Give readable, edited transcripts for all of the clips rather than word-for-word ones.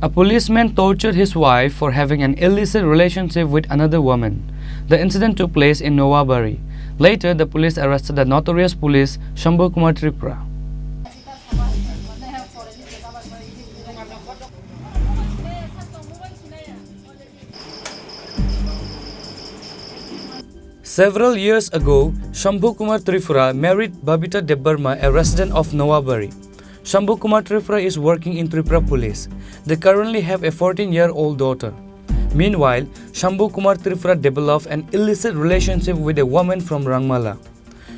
A policeman tortured his wife for having an illicit relationship with another woman. The incident took place in Nowabari. Later, the police arrested the notorious police Shambhu Kumar Tripura. Several years ago, Shambhu Kumar Tripura married Babita Debarma, a resident of Nowabari. Shambhu Kumar Tripura is working in Tripura police. They currently have a 14-year-old daughter. Meanwhile, Shambhu Kumar Tripura developed an illicit relationship with a woman from Rangmala.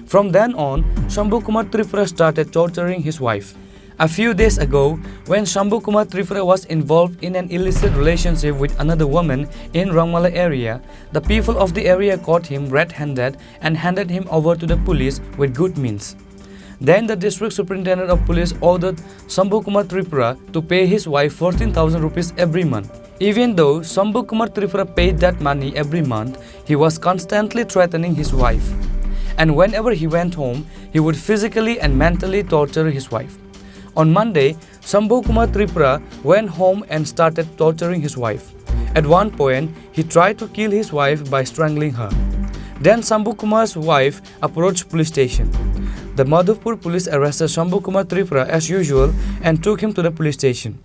From then on, Shambhu Kumar Tripura started torturing his wife. A few days ago, when Shambhu Kumar Tripura was involved in an illicit relationship with another woman in Rangmala area, the people of the area caught him red-handed and handed him over to the police with good means. Then the district superintendent of police ordered Shambhu Kumar Tripura to pay his wife 14,000 rupees every month. Even though Shambhu Kumar Tripura paid that money every month, he was constantly threatening his wife. And whenever he went home, he would physically and mentally torture his wife. On Monday, Shambhu Kumar Tripura went home and started torturing his wife. At one point, he tried to kill his wife by strangling her. Then Shambhu Kumar's wife approached police station. The Madhupur police arrested Shambhu Kumar Tripura as usual and took him to the police station.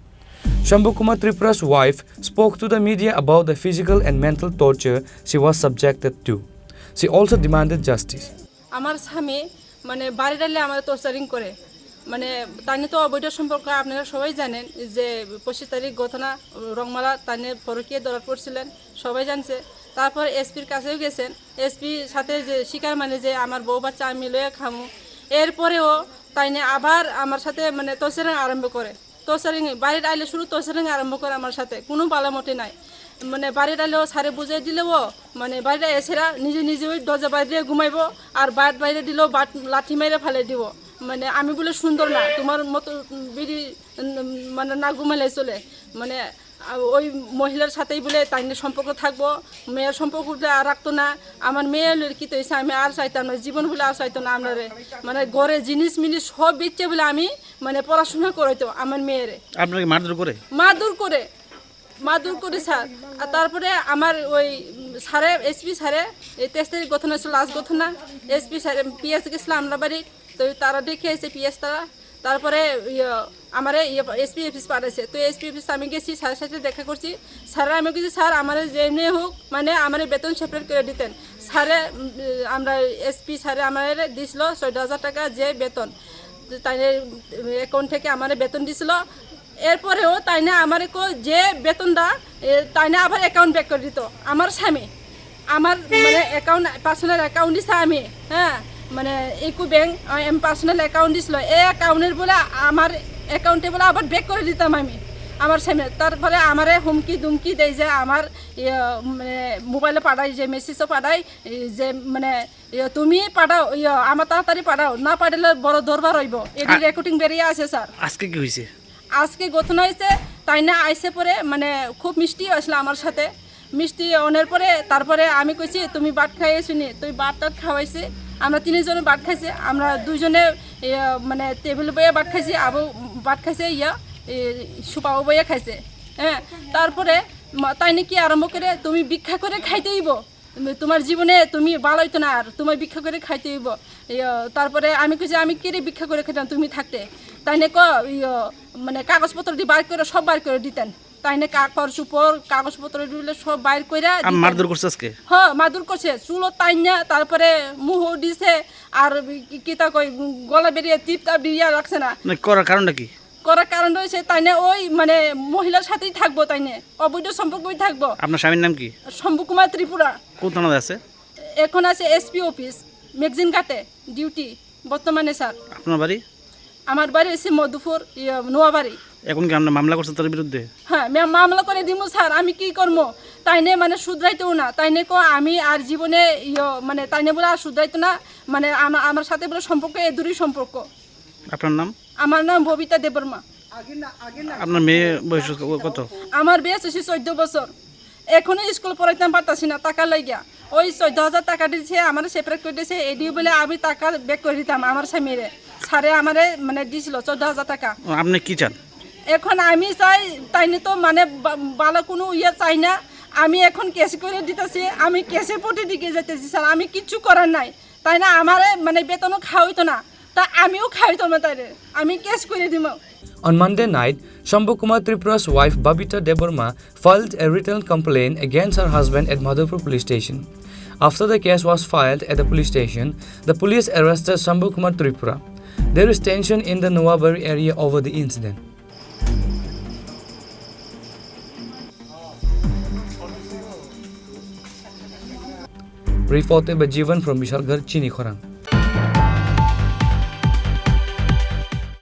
Shambhu Kumar Tripura's wife spoke to the media about the physical and mental torture she was subjected to. She also demanded justice. আমার স্বামী মানে বাড়ি ডালে আমার torturing করে মানে তানি তো অবৈধ সম্পর্ক আপনারা সবাই জানেন যে 25 তারিখ ঘটনা রংমালা তানি পরকীয় ধরা পড়ছিলেন সবাই জানছে তারপর এসপির কাছেও গেছেন এসপি সাথে যে শিকার মানে যে আমার বউ বাচ্চা আমি লয়ে খামু এরপরেও তাইনে আবার আমার সাথে মানে টর্চারিং আরম্ভ করে টর্চারিং বাড়ির আইলে শুরু টর্চারিং আরম্ভ করে আমার সাথে কোনো বালামতি নাই মানে বাড়ির আইলেও সারে বুঝিয়ে দিলেও মানে বাড়িটা এসেরা নিজে নিজে ওই দরজা বাইরে ঘুমাইব আর বাট বাইরে দিলেও বাট লাঠি মেরে ফেলে দিব মানে আমি বলে সুন্দর না তোমার মতো বিড়ি মানে না ঘুমালে চলে মানে ওই মহিলার সাথেই বলে তাই সম্পর্ক থাকবো মেয়ের সম্পর্কটা আর রাখতো না আমার মেয়ের কি তো এসে আমি আর চাইতাম না জীবন বলে আর চাইতো না আপনারে মানে ঘরে জিনিস মিনিস সব বিচ্ছে বলে আমি মানে পড়াশোনা করাইতো আমার মেয়েরে আপনাকে মারধর করে মারধর করে স্যার আর তারপরে আমার ওই স্যারে এসপি স্যারে এই 23 তারিখ ঘটনা ছিল লাস্ট ঘটনা এসপি স্যার পিএস গেছিলাম আমরা বাড়ি তো তারা দেখে এসে পিএস তারপরে আমার এসপি অফিস পাঠাইছে তো এসপি অফিস আমি গেছি স্যারের সাথে দেখা করছি স্যাররা আমি কিছু স্যার আমার যেমনি হোক মানে আমার বেতন সেপারেট করে দিতেন স্যারে আমরা এসপি স্যারে আমার দিছিল 14,000 টাকা যে বেতন তাই অ্যাকাউন্ট থেকে আমার বেতন দিছিল এরপরেও তাই না আমার যে বেতনটা তাই না আবার অ্যাকাউন্ট ব্যাক করে দিত আমার স্বামী আমার মানে অ্যাকাউন্ট পার্সোনাল অ্যাকাউন্ট দিছে আমি হ্যাঁ মানে ইকো ব্যাংক পার্সোনাল অ্যাকাউন্ট দিছিল এই অ্যাকাউন্টের বলে আমার অ্যাকাউন্টে বলে আবার ব্যাক করে দিতাম আমি আমার স্বামী তারপরে আমারে হুমকি দুমকি দেয় যে আমার মানে মোবাইলে পাঠাই যে মেসেজও পাঠাই যে মানে তুমি পাঠাও আমার তাড়াতাড়ি পাঠাও না পাঠালে বড় দরবার হইব এটি রেকর্ডিং বেরিয়ে আছে স্যার আজকে কি হয়েছে আজকে ঘটনা হয়েছে তাই না আইসে পরে মানে খুব মিষ্টি আসলে আমার সাথে মিষ্টি অনের পরে তারপরে আমি কইছি তুমি বাট খাইয়েছি নি তুই বাট টাট খাওয়াইছি আমরা 3 জনে বাট খাইছি আমরা 2 জনে মানে টেবিল বইয়ে বাট খাইছি আবু বাট খাইছে সুপাও বইয়ে খাইছে হ্যাঁ তারপরে তাই নাকি আরম্ভ করে তুমি ভিক্ষা করে খাইতে হইব তোমার জীবনে তুমি ভালো হইতো না আর তোমার ভিক্ষা করে খাইতে হইব তারপরে আমি কইছি আমি কি রে ভিক্ষা করে খাইতাম তুমি থাকতে তাই না মানে কাগজপত্র দিয়ে বাইর করে সব বাইর করে দিতেন তাই না কাগজপত্র দিলে সব বাইর করে মারধর করছে আজকে হ্যাঁ মারধর করছে চুলো তাই না তারপরে মুহ দিছে আর কি তা কই গলা বেরিয়ে টিপ টাপ দিয়ে রাখছে না করার কারণটা কি করার কারণ রয়েছে তাই না ওই মানে মহিলার সাথেই থাকবো তাই না অবৈধ সম্পর্কই থাকবো আপনার স্বামীর নাম কি শম্ভু কুমার ত্রিপুরা কোন থানাতে আছে এখন আছে এসপি অফিস ম্যাগজিন ঘাটে ডিউটি বর্তমানে স্যার আপনার বাড়ি আমার বাড়ি এসে মধুপুর নোয়াবাড়ি এখন কি আমরা মামলা করছেন তার বিরুদ্ধে হ্যাঁ মামলা করে দিব স্যার আমি কি করবো তাই নে মানে শুধরাইতেও না তাই নে আমি আর জীবনে মানে তাই নে বলে আর শুধরাইতো না মানে আমার সাথে বলে সম্পর্ক এ দূরই সম্পর্ক আপনার নাম আমার নাম ববিতা দেববর্মা আপনার মেয়ে বয়স কত আমার বয়স হচ্ছে 14 বছর এখনো স্কুল পড়াইতে পারতাছি না টাকা লাগিয়া ওই 14,000 টাকা দিয়েছে আমার সেপারেট করে দিয়েছে এডি বলে আমি টাকা ব্যাক করে দিতাম আমার স্বামীরে সারে আমারে মানে দিছিল 14,000 টাকা আপনি কি চান এখন আমি চাই তাইনি তো মানে ভালো কোনো ইয়ে চাই না আমি এখন কেস করে দিতেছি আমি কেসের প্রতি দিকে যেতেছি স্যার আমি কিচ্ছু করার নাই তাই না আমার মানে বেতনও খাওয়াইতো না তা আমিও খাওয়াইতো না তাই আমি কেস করে দিব On Monday night, Shambhu Kumar Tripura's wife Babita Debarma filed a written complaint against her husband at Madhurpur police station. After the case was filed at the police station, the police arrested Shambhu Kumar Tripura. There is tension in the Nawabari area over the incident. Reported by Jivan from Bishalgarh, Chini, Khorang.